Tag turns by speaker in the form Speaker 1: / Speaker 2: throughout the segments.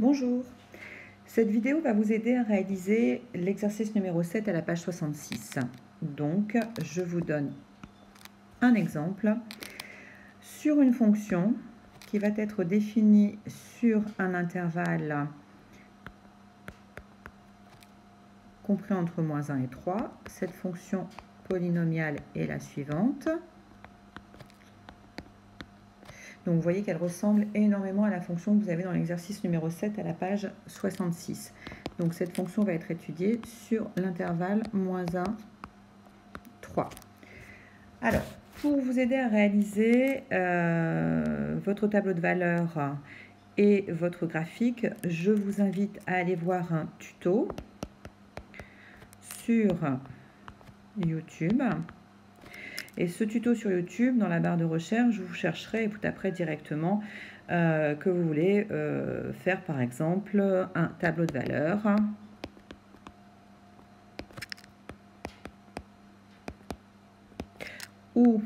Speaker 1: Bonjour, cette vidéo va vous aider à réaliser l'exercice numéro 7 à la page 66. Donc, je vous donne un exemple sur une fonction qui va être définie sur un intervalle compris entre moins 1 et 3. Cette fonction polynomiale est la suivante. Donc vous voyez qu'elle ressemble énormément à la fonction que vous avez dans l'exercice numéro 7 à la page 66. Donc cette fonction va être étudiée sur l'intervalle moins 1, 3. Alors, pour vous aider à réaliser votre tableau de valeurs et votre graphique, je vous invite à aller voir un tuto sur YouTube. Et ce tuto sur YouTube, dans la barre de recherche, vous chercherez et vous taperez directement que vous voulez faire par exemple un tableau de valeurs. Ou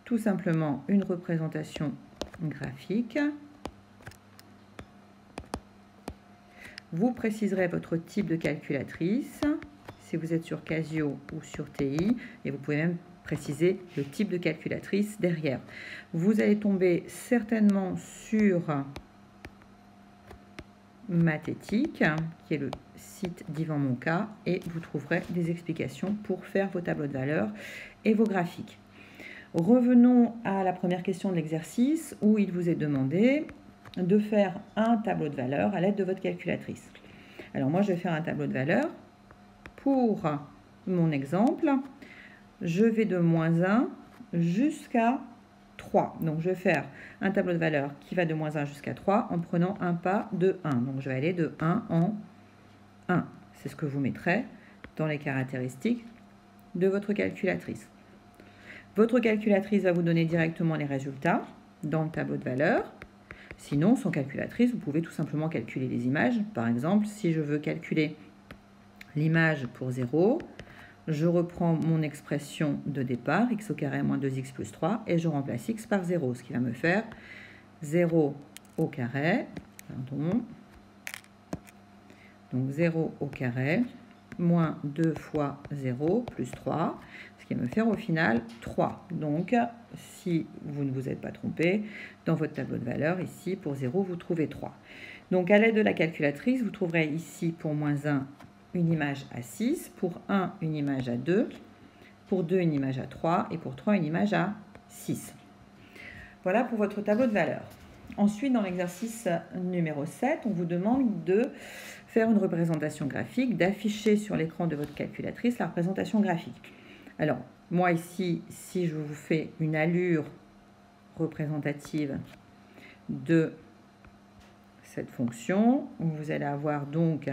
Speaker 1: tout simplement une représentation graphique. Vous préciserez votre type de calculatrice, si vous êtes sur Casio ou sur TI, et vous pouvez même préciser le type de calculatrice derrière. Vous allez tomber certainement sur Mathétique, qui est le site d'Yvan Monca, et vous trouverez des explications pour faire vos tableaux de valeurs et vos graphiques. Revenons à la première question de l'exercice où il vous est demandé de faire un tableau de valeurs à l'aide de votre calculatrice. Alors moi, je vais faire un tableau de valeurs. Pour mon exemple, je vais de moins 1 jusqu'à 3. Donc, je vais faire un tableau de valeurs qui va de moins 1 jusqu'à 3 en prenant un pas de 1. Donc, je vais aller de 1 en 1. C'est ce que vous mettrez dans les caractéristiques de votre calculatrice. Votre calculatrice va vous donner directement les résultats dans le tableau de valeurs. Sinon, sans calculatrice, vous pouvez tout simplement calculer les images. Par exemple, si je veux calculer l'image pour 0, je reprends mon expression de départ, x au carré moins 2x plus 3, et je remplace x par 0, ce qui va me faire 0 au carré, pardon, donc 0 au carré, moins 2 fois 0 plus 3, ce qui va me faire au final 3. Donc, si vous ne vous êtes pas trompé, dans votre tableau de valeurs, ici, pour 0, vous trouvez 3. Donc, à l'aide de la calculatrice, vous trouverez ici, pour moins 1, une image à 6, pour 1, une image à 2, pour 2, une image à 3, et pour 3, une image à 6. Voilà pour votre tableau de valeurs. Ensuite, dans l'exercice numéro 7, on vous demande de faire une représentation graphique, d'afficher sur l'écran de votre calculatrice la représentation graphique. Alors, moi ici, si je vous fais une allure représentative de cette fonction, vous allez avoir donc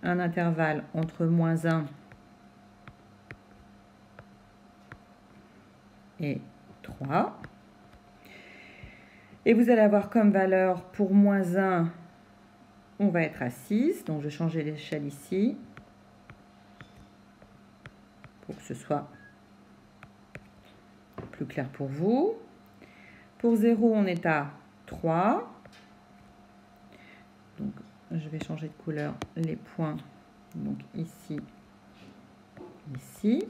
Speaker 1: un intervalle entre moins 1 et 3. Et vous allez avoir comme valeur pour moins 1, on va être à 6. Donc, je vais changer l'échelle ici pour que ce soit plus clair pour vous. Pour 0, on est à 3. Donc, je vais changer de couleur les points. Donc, ici, ici.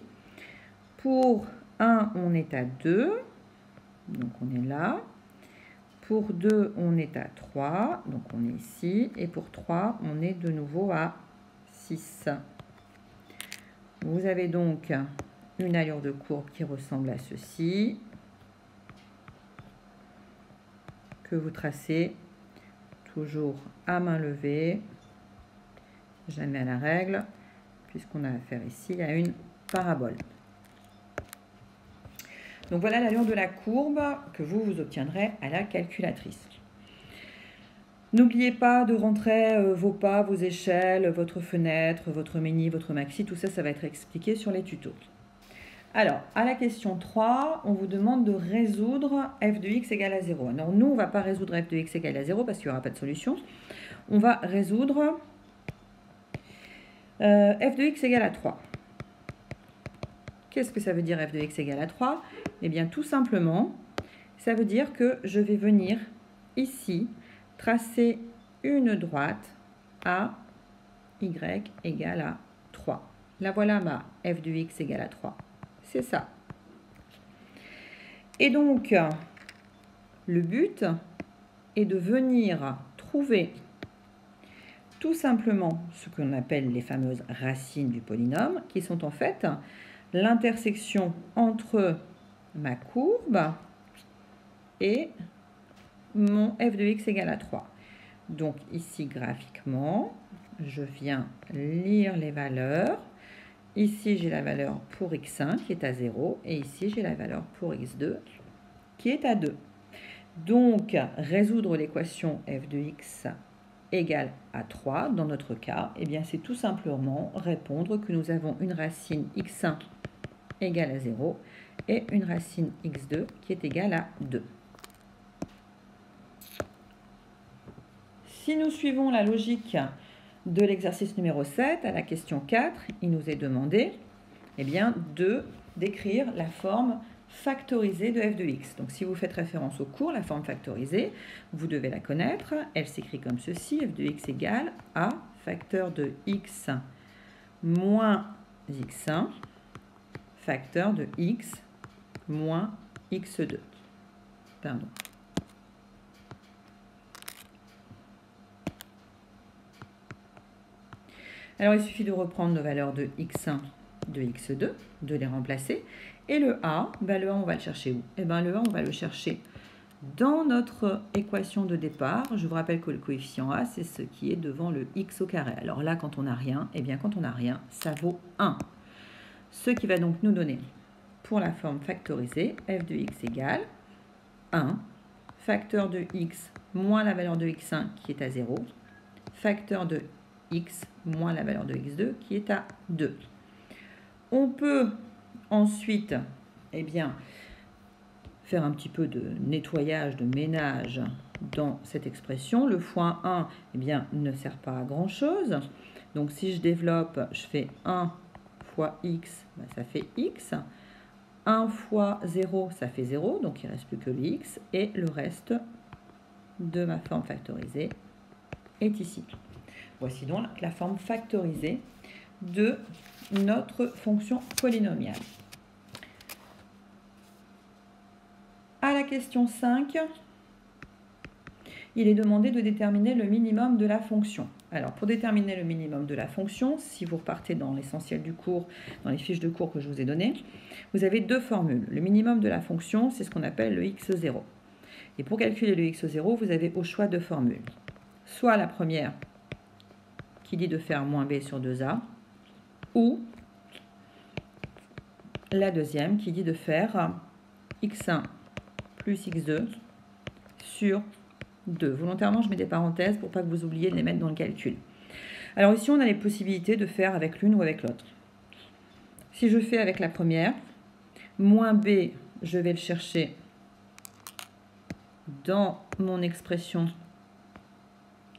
Speaker 1: Pour 1, on est à 2. Donc, on est là. Pour 2, on est à 3. Donc, on est ici. Et pour 3, on est de nouveau à 6. Vous avez donc une allure de courbe qui ressemble à ceci, que vous tracez toujours à main levée, jamais à la règle, puisqu'on a affaire ici à une parabole. Donc voilà l'allure de la courbe que vous obtiendrez à la calculatrice. N'oubliez pas de rentrer vos pas, vos échelles, votre fenêtre, votre mini, votre maxi, tout ça, ça va être expliqué sur les tutos. Alors, à la question 3, on vous demande de résoudre f de x égale à 0. Alors, nous, on ne va pas résoudre f de x égale à 0 parce qu'il n'y aura pas de solution. On va résoudre f de x égale à 3. Qu'est-ce que ça veut dire f de x égale à 3? Eh bien, tout simplement, ça veut dire que je vais venir ici tracer une droite à y égale à 3. La voilà ma f de x égale à 3. C'est ça. Et donc, le but est de venir trouver tout simplement ce qu'on appelle les fameuses racines du polynôme, qui sont en fait l'intersection entre ma courbe et mon f de x égale à 3. Donc ici, graphiquement, je viens lire les valeurs. Ici, j'ai la valeur pour x1 qui est à 0 et ici, j'ai la valeur pour x2 qui est à 2. Donc, résoudre l'équation f de x égale à 3, dans notre cas, eh bien, c'est tout simplement répondre que nous avons une racine x1 égale à 0 et une racine x2 qui est égale à 2. Si nous suivons la logique de l'exercice numéro 7, à la question 4, il nous est demandé eh bien, de décrire la forme factorisée de f de x. Donc, si vous faites référence au cours, la forme factorisée, vous devez la connaître. Elle s'écrit comme ceci, f de x égale à facteur de x moins x1, facteur de x moins x2. Pardon. Alors, il suffit de reprendre nos valeurs de x1, de x2, de les remplacer. Et le a, le a, on va le chercher où? Eh bien, le a, on va le chercher dans notre équation de départ. Je vous rappelle que le coefficient a, c'est ce qui est devant le x au carré. Alors là, quand on n'a rien, eh bien, quand on n'a rien, ça vaut 1. Ce qui va donc nous donner, pour la forme factorisée, f de x égale 1, facteur de x moins la valeur de x1 qui est à 0, facteur de x moins la valeur de x2 qui est à 2. On peut ensuite eh bien, faire un petit peu de nettoyage, de ménage dans cette expression. Le fois 1 eh bien, ne sert pas à grand chose. Donc si je développe, je fais 1 fois x, ça fait x. 1 fois 0, ça fait 0, donc il ne reste plus que le x. Et le reste de ma forme factorisée est ici. Voici donc la forme factorisée de notre fonction polynomiale. À la question 5, il est demandé de déterminer le minimum de la fonction. Alors, pour déterminer le minimum de la fonction, si vous repartez dans l'essentiel du cours, dans les fiches de cours que je vous ai données, vous avez deux formules. Le minimum de la fonction, c'est ce qu'on appelle le x0. Et pour calculer le x0, vous avez au choix deux formules. Soit la première, qui dit de faire moins b sur 2a, ou la deuxième, qui dit de faire x1 plus x2 sur 2. Volontairement, je mets des parenthèses pour pas que vous oubliez de les mettre dans le calcul. Alors ici, on a les possibilités de faire avec l'une ou avec l'autre. Si je fais avec la première, moins b, je vais le chercher dans mon expression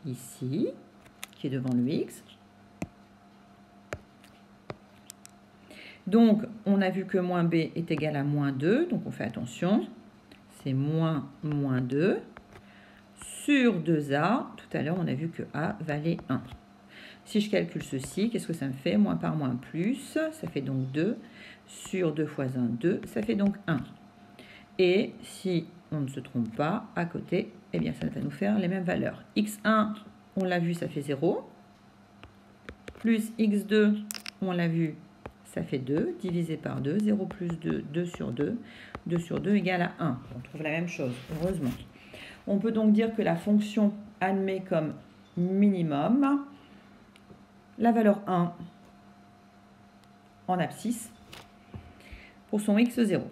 Speaker 1: ici, qui est devant le x. Donc, on a vu que moins b est égal à moins 2, donc on fait attention. C'est moins 2 sur 2a. Tout à l'heure, on a vu que a valait 1. Si je calcule ceci, qu'est-ce que ça me fait? Moins par moins plus, ça fait donc 2. Sur 2 fois 1, 2, ça fait donc 1. Et si on ne se trompe pas, à côté, eh bien, ça va nous faire les mêmes valeurs. x1, on l'a vu, ça fait 0. Plus x2, on l'a vu, ça fait 2. Divisé par 2, 0 plus 2, 2 sur 2. 2 sur 2 égale à 1. On trouve la même chose, heureusement. On peut donc dire que la fonction admet comme minimum la valeur 1 en abscisse pour son x0.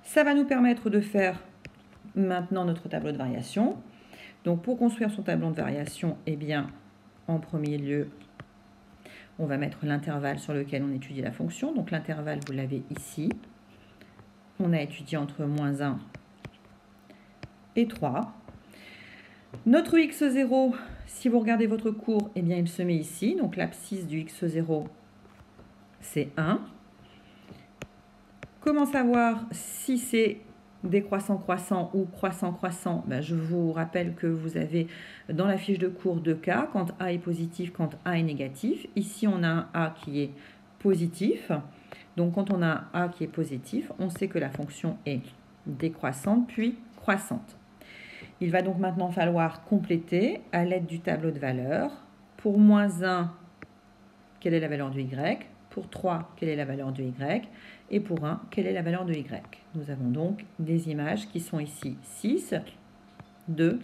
Speaker 1: Ça va nous permettre de faire maintenant notre tableau de variation. Donc pour construire son tableau de variation, eh bien, en premier lieu, on va mettre l'intervalle sur lequel on étudie la fonction. Donc l'intervalle, vous l'avez ici. On a étudié entre moins 1 et 3. Notre x0, si vous regardez votre cours, eh bien, il se met ici. Donc l'abscisse du x0, c'est 1. Comment savoir si c'est décroissant-croissant ou croissant-croissant, ben, je vous rappelle que vous avez dans la fiche de cours deux cas, quand A est positif, quand A est négatif. Ici, on a un A qui est positif. Donc, quand on a un A qui est positif, on sait que la fonction est décroissante puis croissante. Il va donc maintenant falloir compléter à l'aide du tableau de valeurs. Pour moins 1, quelle est la valeur de y? Pour 3, quelle est la valeur de y? Et pour 1, quelle est la valeur de y? Nous avons donc des images qui sont ici 6, 2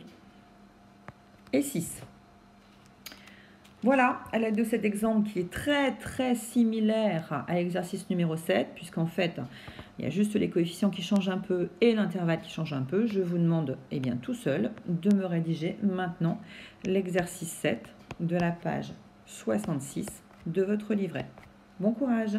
Speaker 1: et 6. Voilà, à l'aide de cet exemple qui est très similaire à l'exercice numéro 7, puisqu'en fait, il y a juste les coefficients qui changent un peu et l'intervalle qui change un peu, je vous demande bien tout seul de me rédiger maintenant l'exercice 7 de la page 66 de votre livret. Bon courage!